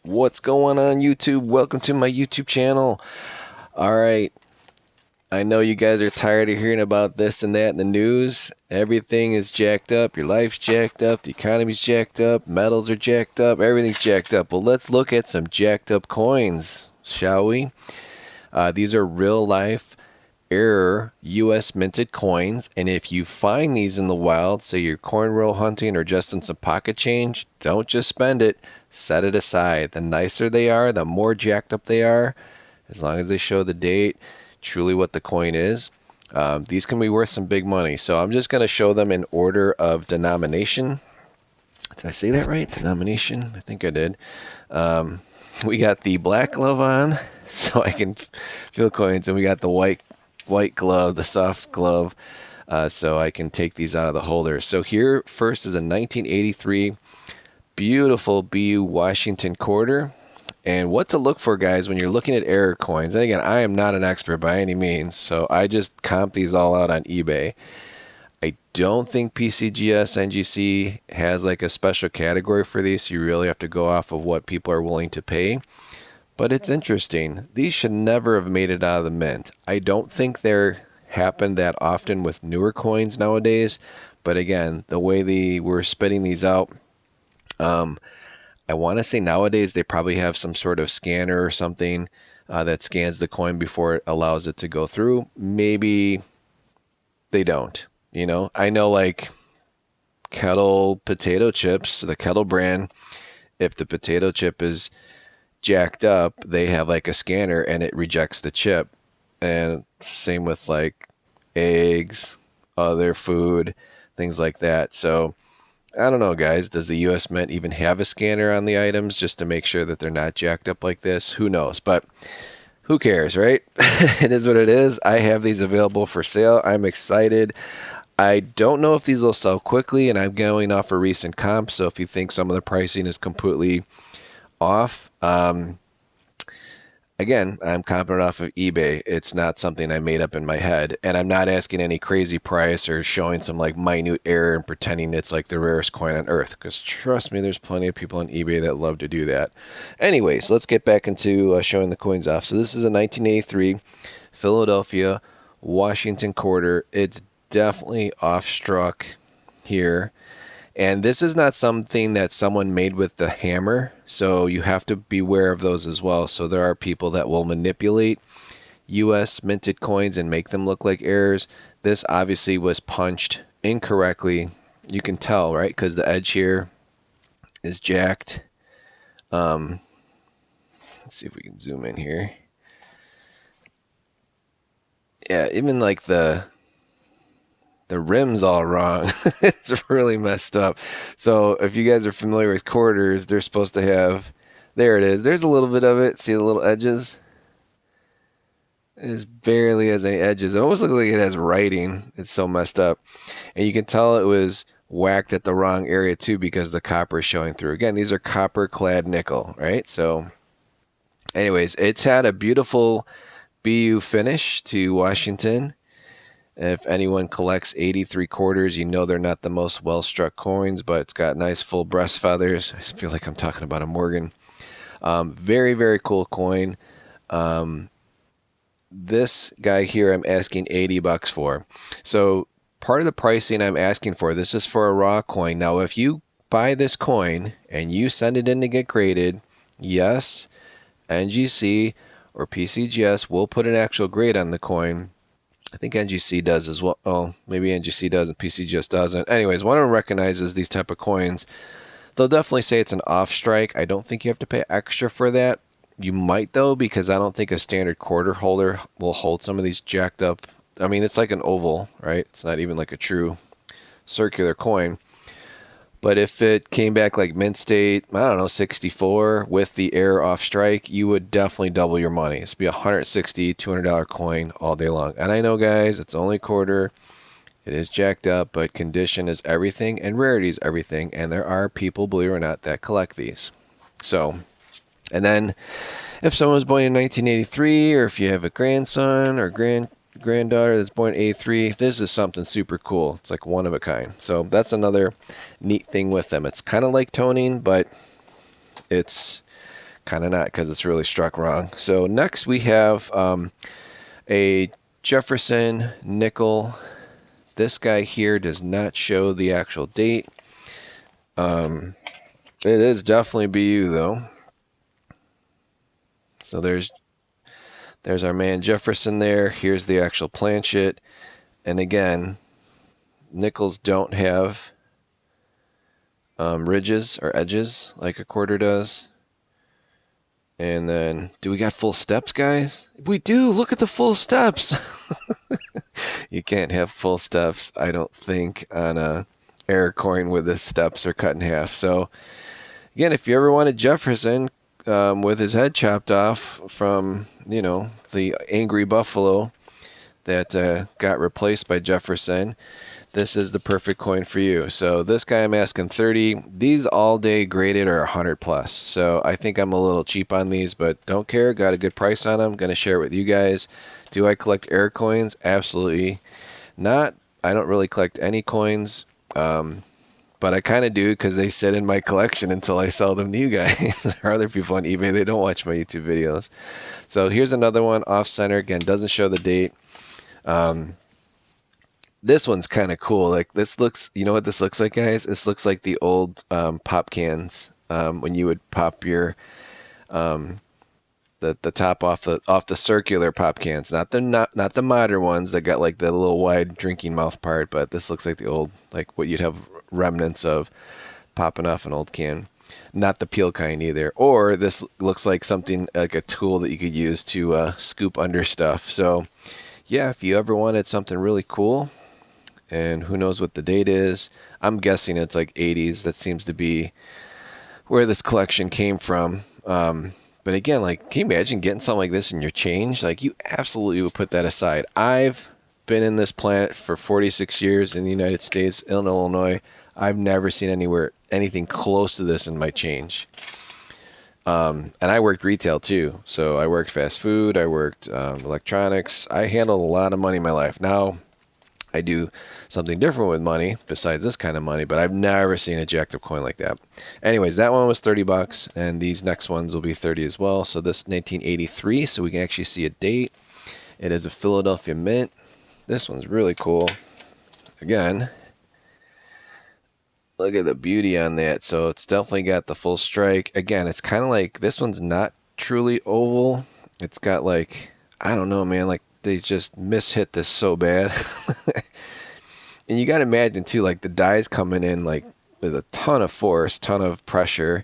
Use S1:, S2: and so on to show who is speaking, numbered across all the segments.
S1: What's going on, YouTube? Welcome to my YouTube channel. All right, I know you guys are tired of hearing about this and that in the news. Everything is jacked up. Your life's jacked up. The economy's jacked up. Metals are jacked up. Everything's jacked up. Well, let's look at some jacked up coins, shall we? These are real life error US minted coins, and if you find these in the wild, say you're cornrow hunting or just in some pocket change, don't just spend it, set it aside. The nicer they are, the more jacked up they are, as long as they show the date, truly what the coin is. These can be worth some big money, so I'm just going to show them in order of denomination. Did I say that right? Denomination? I think I did. We got the black glove on so I can feel coins, and we got the white glove, the soft glove, so I can take these out of the holder. So here first is a 1983 beautiful BU Washington quarter. And what to look for, guys, when you're looking at error coins. And again, I am not an expert by any means, so I just comp these all out on eBay. I don't think PCGS NGC has like a special category for these, so you really have to go off of what people are willing to pay. But it's interesting. These should never have made it out of the mint. I don't think they're happened that often with newer coins nowadays. But again, the way they were spitting these out, I want to say nowadays they probably have some sort of scanner or something that scans the coin before it allows it to go through. Maybe they don't. You know, I know like Kettle potato chips, the Kettle brand, if the potato chip is jacked up, they have like a scanner and it rejects the chip. And same with like eggs, other food, things like that. So I don't know, guys. Does the US Mint even have a scanner on the items just to make sure that they're not jacked up like this? Who knows? But who cares, right? It is what it is. I have these available for sale. I'm excited. I don't know if these will sell quickly, and I'm going off a recent comp. So if you think some of the pricing is completely off, again, I'm comping it off of eBay. It's not something I made up in my head, and I'm not asking any crazy price or showing some like minute error and pretending it's like the rarest coin on earth, because trust me, there's plenty of people on eBay that love to do that. Anyways, let's get back into showing the coins off. So this is a 1983 Philadelphia Washington quarter. It's definitely off-struck here. And this is not something that someone made with the hammer, so you have to beware of those as well. So there are people that will manipulate US minted coins and make them look like errors. This obviously was punched incorrectly. You can tell, right? Because the edge here is jacked. Let's see if we can zoom in here. Yeah, even like the rim's all wrong. It's really messed up. So if you guys are familiar with quarters, they're supposed to have, there it is. There's a little bit of it. See the little edges? It just barely has any edges. It almost looks like it has writing. It's so messed up. And you can tell it was whacked at the wrong area too, because the copper is showing through. Again, these are copper clad nickel, right? So anyways, it's had a beautiful BU finish to Washington. If anyone collects 83 quarters, you know they're not the most well-struck coins, but it's got nice full breast feathers. I feel like I'm talking about a Morgan. Very, very cool coin. This guy here I'm asking 80 bucks for. So part of the pricing I'm asking for, this is for a raw coin. Now, if you buy this coin and you send it in to get graded, yes, NGC or PCGS will put an actual grade on the coin. I think NGC does as well. Oh, maybe NGC does and PC just doesn't. Anyways, one of them recognizes these type of coins. They'll definitely say it's an off strike. I don't think you have to pay extra for that. You might though, because I don't think a standard quarter holder will hold some of these jacked up. I mean, it's like an oval, right? It's not even like a true circular coin. But if it came back like mint state, I don't know, 64 with the error off strike, you would definitely double your money. It's be a $160, $200 coin all day long. And I know, guys, it's only quarter. It is jacked up, but condition is everything and rarity is everything. And there are people, believe it or not, that collect these. So, and then if someone was born in 1983, or if you have a grandson or granddaughter that's born in 83, this is something super cool. It's like one of a kind. So that's another neat thing with them. It's kind of like toning, but it's kind of not because it's really struck wrong. So next we have a Jefferson nickel. This guy here does not show the actual date. It is definitely BU though. So there's our man Jefferson there. Here's the actual planchet. And again, nickels don't have ridges or edges like a quarter does. And then, do we got full steps, guys? We do. Look at the full steps. You can't have full steps, I don't think, on a error coin with the steps are cut in half. So, again, if you ever wanted Jefferson with his head chopped off from, the angry buffalo that got replaced by Jefferson, this is the perfect coin for you. So this guy I'm asking 30. These all day graded are 100 plus. So I think I'm a little cheap on these, but don't care. Got a good price on them. Going to share it with you guys. Do I collect error coins? Absolutely not. I don't really collect any coins, but I kind of do because they sit in my collection until I sell them to you guys or other people on eBay. They don't watch my YouTube videos. So here's another one off center. Again, doesn't show the date. This one's kind of cool. Like this looks, you know what this looks like, guys? This looks like the old pop cans when you would pop your the top off the circular pop cans, not the modern ones that got like the little wide drinking mouth part, but this looks like the old, like what you'd have remnants of popping off an old can. Not the peel kind either. Or this looks like something like a tool that you could use to scoop under stuff. So yeah, if you ever wanted something really cool, and who knows what the date is, I'm guessing it's like 80s. That seems to be where this collection came from. But again, like, can you imagine getting something like this in your change? Like, you absolutely would put that aside. I've been in this planet for 46 years in the United States, in Illinois. I've never seen anywhere anything close to this in my change. And I worked retail too. So I worked fast food. I worked electronics. I handled a lot of money in my life. Now, I do something different with money besides this kind of money, but I've never seen a jacked up coin like that. Anyways, that one was 30 bucks, and these next ones will be 30 as well. So this 1983, so we can actually see a date. It is a Philadelphia mint. This one's really cool. Again, look at the beauty on that. So it's definitely got the full strike. Again, it's kind of like, this one's not truly oval. It's got like, I don't know, man, like they just mishit this so bad. And you got to imagine too, like the die's coming in like with a ton of force, ton of pressure,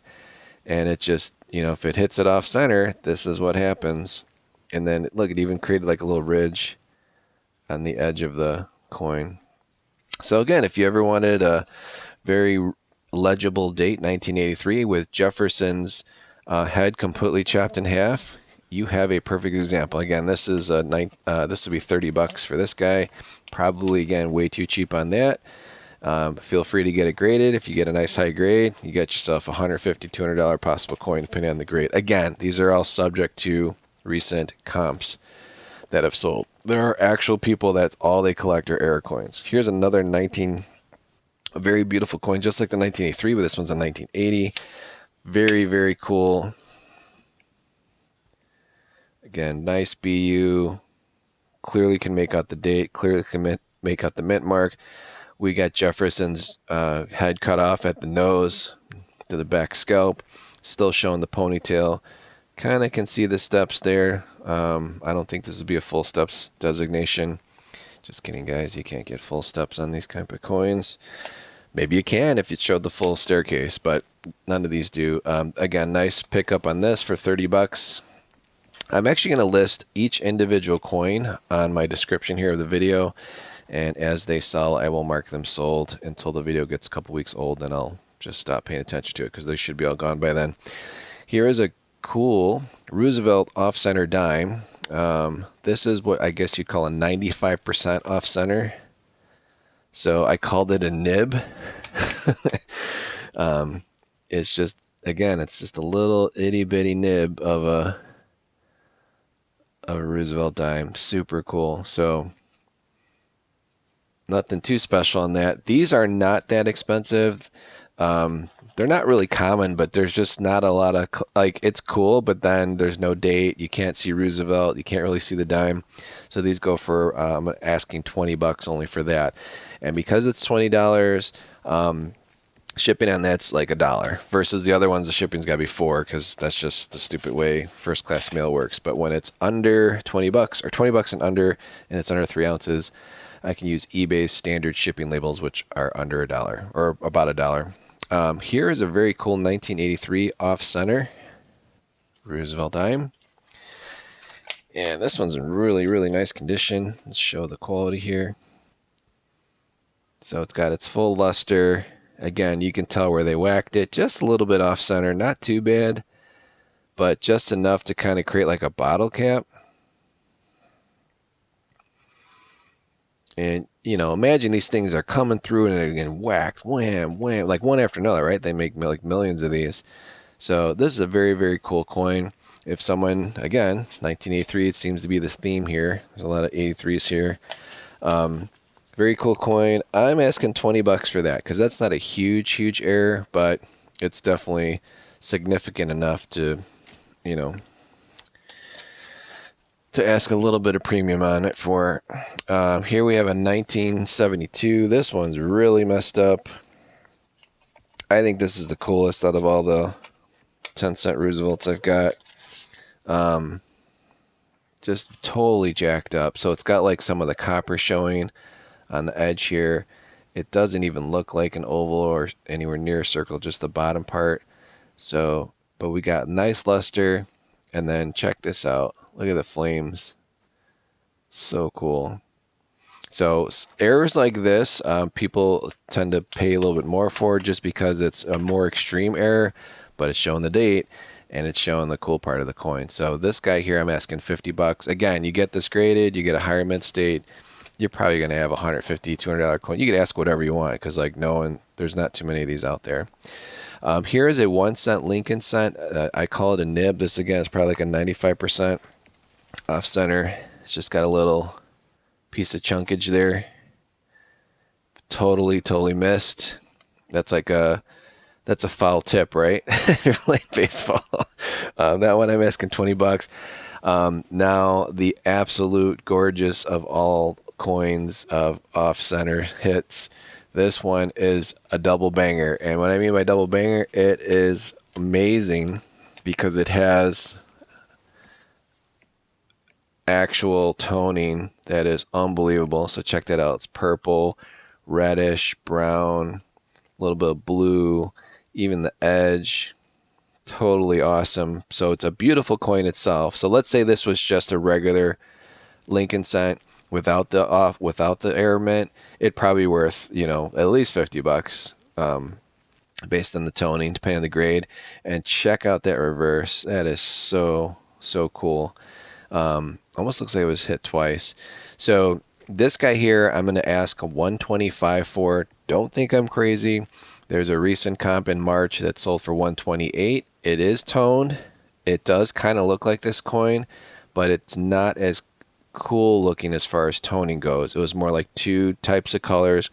S1: and it just, if it hits it off center, this is what happens. And then look, it even created like a little ridge on the edge of the coin. So again, if you ever wanted a very legible date, 1983, with Jefferson's head completely chopped in half, you have a perfect example. Again, this is this would be 30 bucks for this guy. Probably, again, way too cheap on that. Feel free to get it graded. If you get a nice high grade, you got yourself a $150, $200 possible coin, depending on the grade. Again, these are all subject to recent comps that have sold. There are actual people that's all they collect are error coins. Here's another a very beautiful coin, just like the 1983, but this one's a 1980. Very, very cool. Again, nice BU. Clearly can make out the date. Clearly can make out the mint mark. We got Jefferson's head cut off at the nose to the back scalp. Still showing the ponytail. Kind of can see the steps there. I don't think this would be a full steps designation. Just kidding, guys. You can't get full steps on these type of coins. Maybe you can if you showed the full staircase, but none of these do. Again, nice pickup on this for 30 bucks. I'm actually going to list each individual coin on my description here of the video, and as they sell, I will mark them sold until the video gets a couple weeks old, then I'll just stop paying attention to it because they should be all gone by then. Here is a cool Roosevelt off-center dime. This is what I guess you'd call a 95% off-center. So I called it a nib. It's just, again, it's just a little itty-bitty nib of a Roosevelt dime. Super cool. So nothing too special on that. These are not that expensive. They're not really common, but there's just not a lot of like it's cool, but then there's no date. You can't see Roosevelt. You can't really see the dime. So these go for I'm asking $20 only for that, and because it's $20, shipping on that's like $1 versus the other ones. The shipping's got to be $4 because that's just the stupid way first class mail works. But when it's under $20 or $20 and under, and it's under 3 ounces, I can use eBay's standard shipping labels, which are under $1 or about $1. Here is a very cool 1983 off-center Roosevelt dime. And this one's in really, really nice condition. Let's show the quality here. So it's got its full luster. Again, you can tell where they whacked it. Just a little bit off-center. Not too bad, but just enough to kind of create like a bottle cap. And, you know, imagine these things are coming through and they're getting whacked, wham, wham, like one after another, right? They make like millions of these. So this is a very, very cool coin. If someone, again, 1983, it seems to be this theme here. There's a lot of 83s here. Very cool coin. I'm asking $20 for that because that's not a huge, huge error, but it's definitely significant enough to, you know, to ask a little bit of premium on it for. Here we have a 1972. This one's really messed up. I think this is the coolest out of all the 10-cent Roosevelts I've got. Just totally jacked up. So it's got like some of the copper showing on the edge here. It doesn't even look like an oval or anywhere near a circle, just the bottom part. So, but we got nice luster. And then check this out. Look at the flames. So cool. So errors like this, people tend to pay a little bit more for just because it's a more extreme error, but it's showing the date and it's showing the cool part of the coin. So this guy here, I'm asking $50. Again, you get this graded, you get a higher mint state, you're probably going to have a $150, $200 coin. You could ask whatever you want because like there's not too many of these out there. Here is a 1 cent Lincoln cent. I call it a nib. This again is probably like a 95% off center. It's just got a little piece of chunkage there. Totally missed. That's a foul tip, right? If you're playing baseball. That one I'm asking $20. Now the absolute gorgeous of all coins of off center hits. This one is a double banger. And what I mean by double banger, it is amazing because it has actual toning that is unbelievable. So check that out. It's purple, reddish, brown, a little bit of blue, even the edge. Totally awesome. So it's a beautiful coin itself. So let's say this was just a regular Lincoln cent without the error mint, it'd probably be worth, you know, at least $50 based on the toning, depending on the grade. And check out that reverse. That is so cool. Almost looks like it was hit twice. So this guy here, I'm going to ask $125 for. Don't think I'm crazy. There's a recent comp in March that sold for $128. It is toned. It does kind of look like this coin, but it's not as cool looking as far as toning goes. It was more like 2 types of colors.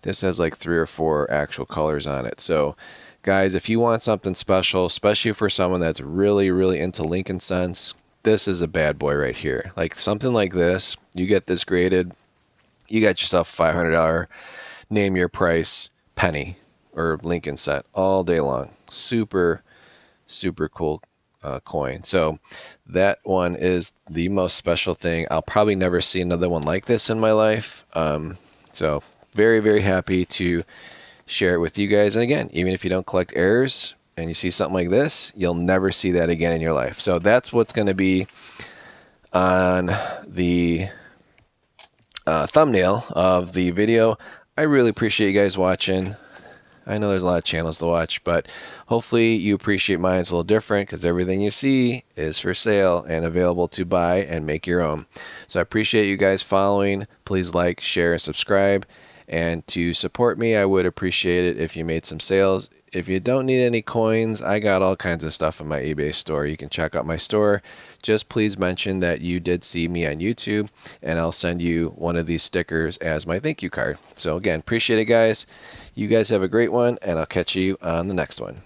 S1: This has like 3 or 4 actual colors on it. So guys, if you want something special, especially for someone that's really into Lincoln cents, this is a bad boy right here. Like something like this, you get this graded, you got yourself a $500 name your price penny or Lincoln cent all day long. Super cool coin. So that one is the most special thing. I'll probably never see another one like this in my life. So very happy to share it with you guys. And again, even if you don't collect errors and you see something like this, you'll never see that again in your life. So that's what's going to be on the thumbnail of the video. I really appreciate you guys watching. I know there's a lot of channels to watch, but hopefully you appreciate mine. It's a little different because everything you see is for sale and available to buy and make your own. So I appreciate you guys following. Please like, share, and subscribe. And to support me, I would appreciate it if you made some sales. If you don't need any coins, I got all kinds of stuff in my eBay store. You can check out my store. Just please mention that you did see me on YouTube, and I'll send you one of these stickers as my thank you card. So again, appreciate it, guys. You guys have a great one, and I'll catch you on the next one.